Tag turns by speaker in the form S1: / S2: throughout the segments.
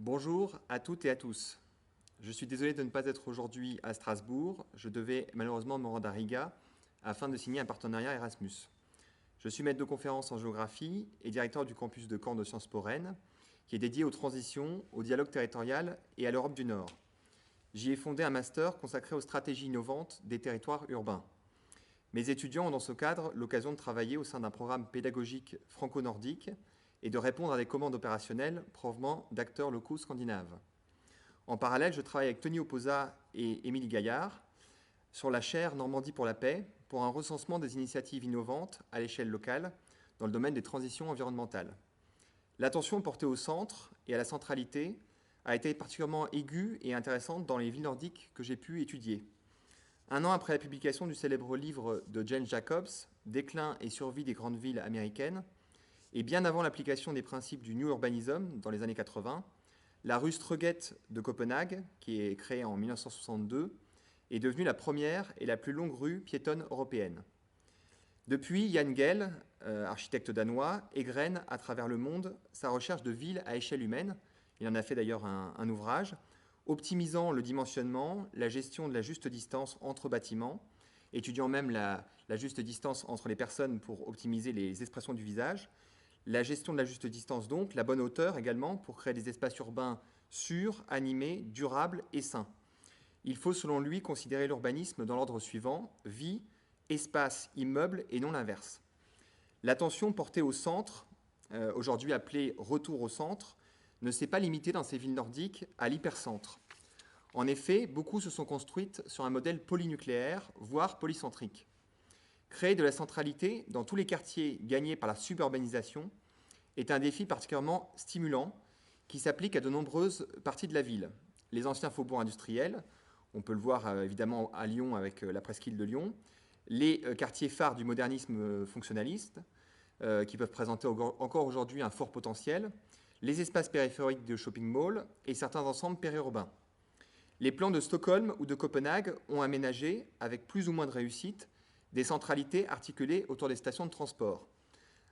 S1: Bonjour à toutes et à tous. Je suis désolé de ne pas être aujourd'hui à Strasbourg. Je devais malheureusement me rendre à Riga afin de signer un partenariat Erasmus. Je suis maître de conférence en géographie et directeur du campus de Caen de Sciences Po Rennes, qui est dédié aux transitions, au dialogue territorial et à l'Europe du Nord. J'y ai fondé un master consacré aux stratégies innovantes des territoires urbains. Mes étudiants ont dans ce cadre l'occasion de travailler au sein d'un programme pédagogique franco-nordique et de répondre à des commandes opérationnelles provenant d'acteurs locaux scandinaves. En parallèle, je travaille avec Tony Oposa et Émilie Gaillard sur la chaire Normandie pour la paix pour un recensement des initiatives innovantes à l'échelle locale dans le domaine des transitions environnementales. L'attention portée au centre et à la centralité a été particulièrement aiguë et intéressante dans les villes nordiques que j'ai pu étudier. Un an après la publication du célèbre livre de Jane Jacobs, Déclin et survie des grandes villes américaines, et bien avant l'application des principes du New Urbanism dans les années 80, la rue Strøget de Copenhague, qui est créée en 1962, est devenue la première et la plus longue rue piétonne européenne. Depuis, Jan Gehl, architecte danois, égrène à travers le monde sa recherche de villes à échelle humaine. Il en a fait d'ailleurs un ouvrage, optimisant le dimensionnement, la gestion de la juste distance entre bâtiments, étudiant même la juste distance entre les personnes pour optimiser les expressions du visage, la gestion de la juste distance donc, la bonne hauteur également, pour créer des espaces urbains sûrs, animés, durables et sains. Il faut selon lui considérer l'urbanisme dans l'ordre suivant, vie, espace, immeuble et non l'inverse. L'attention portée au centre, aujourd'hui appelée retour au centre, ne s'est pas limitée dans ces villes nordiques à l'hypercentre. En effet, beaucoup se sont construites sur un modèle polynucléaire, voire polycentrique. Créer de la centralité dans tous les quartiers gagnés par la suburbanisation est un défi particulièrement stimulant qui s'applique à de nombreuses parties de la ville. Les anciens faubourgs industriels, on peut le voir évidemment à Lyon avec la presqu'île de Lyon, les quartiers phares du modernisme fonctionnaliste, qui peuvent présenter encore aujourd'hui un fort potentiel, les espaces périphériques de shopping malls et certains ensembles périurbains. Les plans de Stockholm ou de Copenhague ont aménagé, avec plus ou moins de réussite, des centralités articulées autour des stations de transport.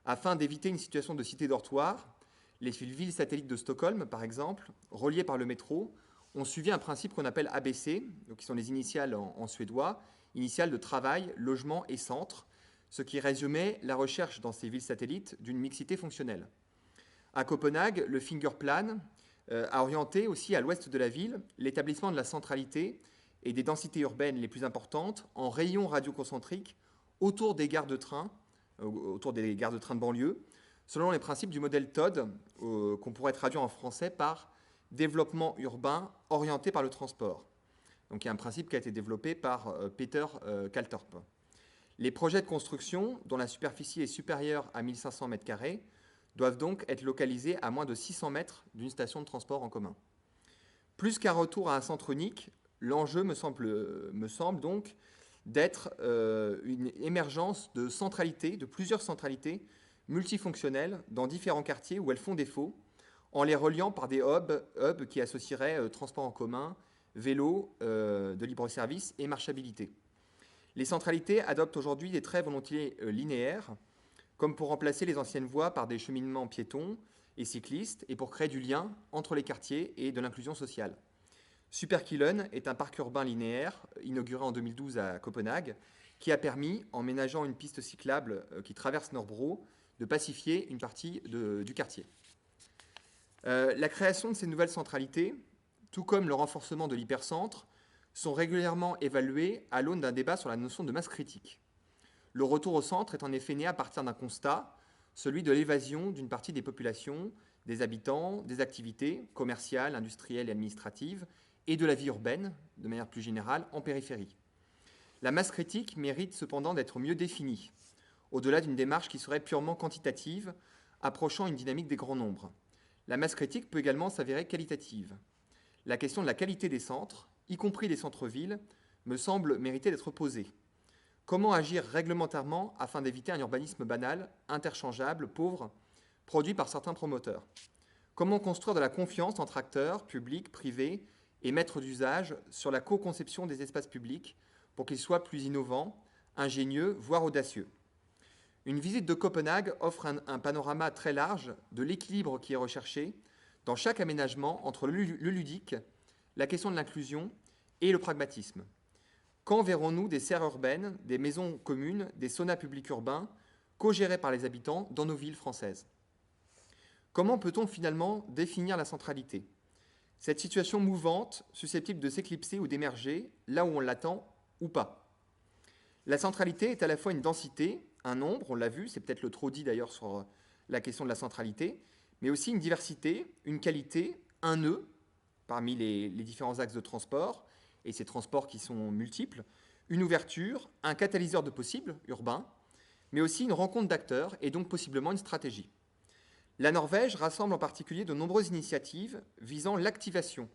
S1: Afin d'éviter une situation de cité-dortoir, les villes satellites de Stockholm, par exemple, reliées par le métro, ont suivi un principe qu'on appelle ABC, donc qui sont les initiales en suédois, initiales de travail, logement et centre, ce qui résumait la recherche dans ces villes satellites d'une mixité fonctionnelle. À Copenhague, le Fingerplan a orienté aussi à l'ouest de la ville l'établissement de la centralité et des densités urbaines les plus importantes en rayons radioconcentriques autour des gares de train, de banlieue, selon les principes du modèle TOD, qu'on pourrait traduire en français par développement urbain orienté par le transport. Donc il y a un principe qui a été développé par Peter Kaltorp. Les projets de construction, dont la superficie est supérieure à 1500 m², doivent donc être localisés à moins de 600 mètres d'une station de transport en commun. Plus qu'un retour à un centre unique, l'enjeu me semble donc d'être une émergence de centralités, de plusieurs centralités multifonctionnelles dans différents quartiers où elles font défaut, en les reliant par des hubs qui associeraient transport en commun, vélo, de libre-service et marchabilité. Les centralités adoptent aujourd'hui des traits volontiers linéaires, comme pour remplacer les anciennes voies par des cheminements piétons et cyclistes, et pour créer du lien entre les quartiers et de l'inclusion sociale. Superkillen est un parc urbain linéaire, inauguré en 2012 à Copenhague, qui a permis, en ménageant une piste cyclable qui traverse Nørrebro, de pacifier une partie du quartier. La création de ces nouvelles centralités, tout comme le renforcement de l'hypercentre, sont régulièrement évaluées à l'aune d'un débat sur la notion de masse critique. Le retour au centre est en effet né à partir d'un constat, celui de l'évasion d'une partie des populations, des habitants, des activités commerciales, industrielles et administratives, et de la vie urbaine, de manière plus générale, en périphérie. La masse critique mérite cependant d'être mieux définie, au-delà d'une démarche qui serait purement quantitative, approchant une dynamique des grands nombres. La masse critique peut également s'avérer qualitative. La question de la qualité des centres, y compris des centres-villes, me semble mériter d'être posée. Comment agir réglementairement afin d'éviter un urbanisme banal, interchangeable, pauvre, produit par certains promoteurs? Comment construire de la confiance entre acteurs, publics, privés et maîtres d'usage sur la co-conception des espaces publics pour qu'ils soient plus innovants, ingénieux, voire audacieux? Une visite de Copenhague offre un panorama très large de l'équilibre qui est recherché, dans chaque aménagement entre le ludique, la question de l'inclusion et le pragmatisme. Quand verrons-nous des serres urbaines, des maisons communes, des saunas publics urbains, co-gérés par les habitants dans nos villes françaises? Comment peut-on finalement définir la centralité? Cette situation mouvante, susceptible de s'éclipser ou d'émerger, là où on l'attend ou pas. La centralité est à la fois une densité, un nombre, on l'a vu, c'est peut-être le trop dit d'ailleurs sur la question de la centralité, mais aussi une diversité, une qualité, un nœud parmi les différents axes de transport, et ces transports qui sont multiples, une ouverture, un catalyseur de possibles urbains, mais aussi une rencontre d'acteurs et donc possiblement une stratégie. La Norvège rassemble en particulier de nombreuses initiatives visant l'activation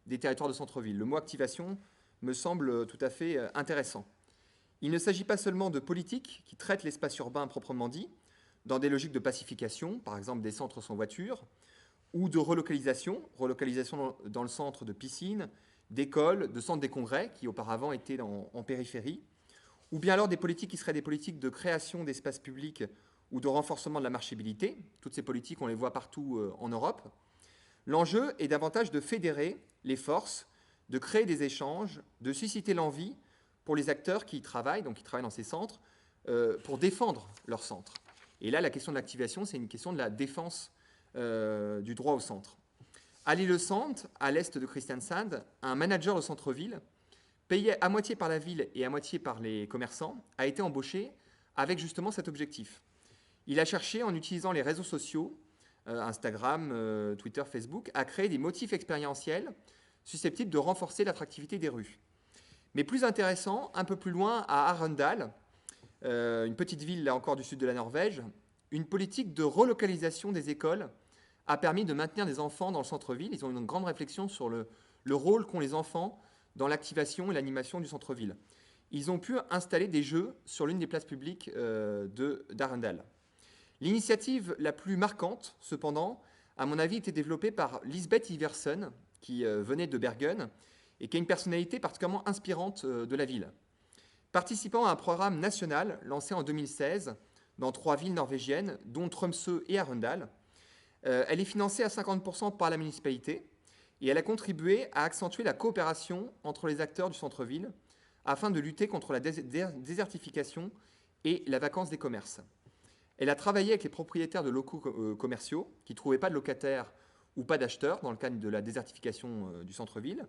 S1: des territoires de centre-ville. Le mot activation me semble tout à fait intéressant. Il ne s'agit pas seulement de politiques qui traitent l'espace urbain proprement dit, dans des logiques de pacification, par exemple des centres sans voiture, ou de relocalisation dans le centre de piscines, d'écoles, de centres des congrès, qui auparavant étaient en périphérie, ou bien alors des politiques qui seraient des politiques de création d'espaces publics ou de renforcement de la marchabilité. Toutes ces politiques, on les voit partout en Europe. L'enjeu est davantage de fédérer les forces, de créer des échanges, de susciter l'envie pour les acteurs qui travaillent dans ces centres, pour défendre leurs centres. Et là, la question de l'activation, c'est une question de la défense du droit au centre. À Lillesand, à l'est de Kristiansand, un manager de centre-ville, payé à moitié par la ville et à moitié par les commerçants, a été embauché avec justement cet objectif. Il a cherché, en utilisant les réseaux sociaux, Instagram, Twitter, Facebook, à créer des motifs expérientiels susceptibles de renforcer l'attractivité des rues. Mais plus intéressant, un peu plus loin, à Arendal, une petite ville là encore du sud de la Norvège, une politique de relocalisation des écoles a permis de maintenir des enfants dans le centre-ville. Ils ont une grande réflexion sur le rôle qu'ont les enfants dans l'activation et l'animation du centre-ville. Ils ont pu installer des jeux sur l'une des places publiques d'Arendal. L'initiative la plus marquante, cependant, à mon avis, était développée par Lisbeth Iversen, qui venait de Bergen, et qui a une personnalité particulièrement inspirante de la ville. Participant à un programme national lancé en 2016 dans 3 villes norvégiennes, dont Tromsø et Arendal, elle est financée à 50% par la municipalité, et elle a contribué à accentuer la coopération entre les acteurs du centre-ville afin de lutter contre la désertification et la vacance des commerces. Elle a travaillé avec les propriétaires de locaux commerciaux qui ne trouvaient pas de locataires ou pas d'acheteurs dans le cadre de la désertification du centre-ville.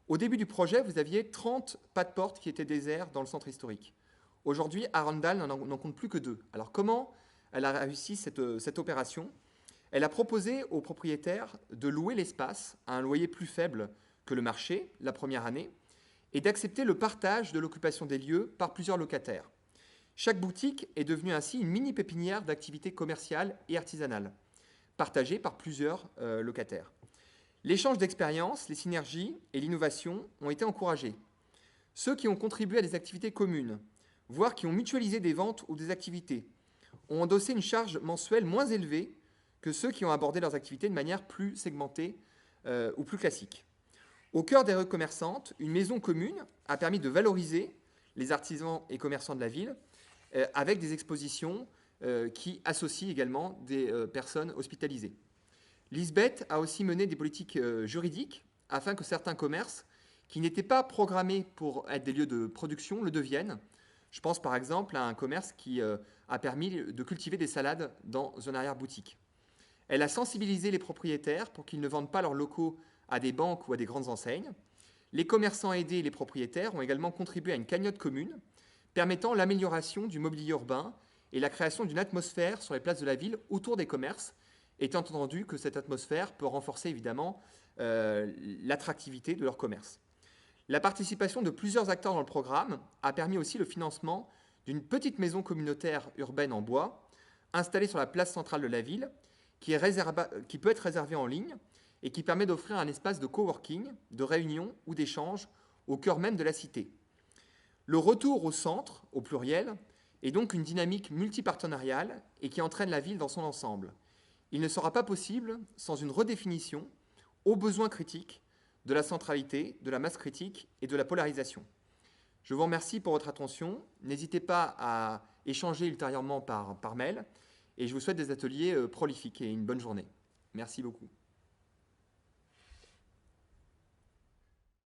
S1: Au début du projet, vous aviez 30 pas de porte qui étaient déserts dans le centre historique. Aujourd'hui, Arendal n'en compte plus que 2. Alors comment elle a réussi cette opération? Elle a proposé aux propriétaires de louer l'espace à un loyer plus faible que le marché la première année et d'accepter le partage de l'occupation des lieux par plusieurs locataires. Chaque boutique est devenue ainsi une mini-pépinière d'activités commerciales et artisanales, partagée par plusieurs locataires. L'échange d'expériences, les synergies et l'innovation ont été encouragés. Ceux qui ont contribué à des activités communes, voire qui ont mutualisé des ventes ou des activités, ont endossé une charge mensuelle moins élevée que ceux qui ont abordé leurs activités de manière plus segmentée ou plus classique. Au cœur des rues commerçantes, une maison commune a permis de valoriser les artisans et commerçants de la ville avec des expositions qui associent également des personnes hospitalisées. Lisbeth a aussi mené des politiques juridiques afin que certains commerces qui n'étaient pas programmés pour être des lieux de production le deviennent. Je pense par exemple à un commerce qui a permis de cultiver des salades dans une arrière-boutique. Elle a sensibilisé les propriétaires pour qu'ils ne vendent pas leurs locaux à des banques ou à des grandes enseignes. Les commerçants aidés et les propriétaires ont également contribué à une cagnotte commune permettant l'amélioration du mobilier urbain et la création d'une atmosphère sur les places de la ville autour des commerces, étant entendu que cette atmosphère peut renforcer évidemment l'attractivité de leur commerce. La participation de plusieurs acteurs dans le programme a permis aussi le financement d'une petite maison communautaire urbaine en bois, installée sur la place centrale de la ville, qui peut être réservée en ligne et qui permet d'offrir un espace de coworking, de réunion ou d'échange au cœur même de la cité. Le retour au centre, au pluriel, est donc une dynamique multipartenariale et qui entraîne la ville dans son ensemble. Il ne sera pas possible sans une redéfinition, aux besoins critiques, de la centralité, de la masse critique et de la polarisation. Je vous remercie pour votre attention. N'hésitez pas à échanger ultérieurement par mail et je vous souhaite des ateliers prolifiques et une bonne journée. Merci beaucoup.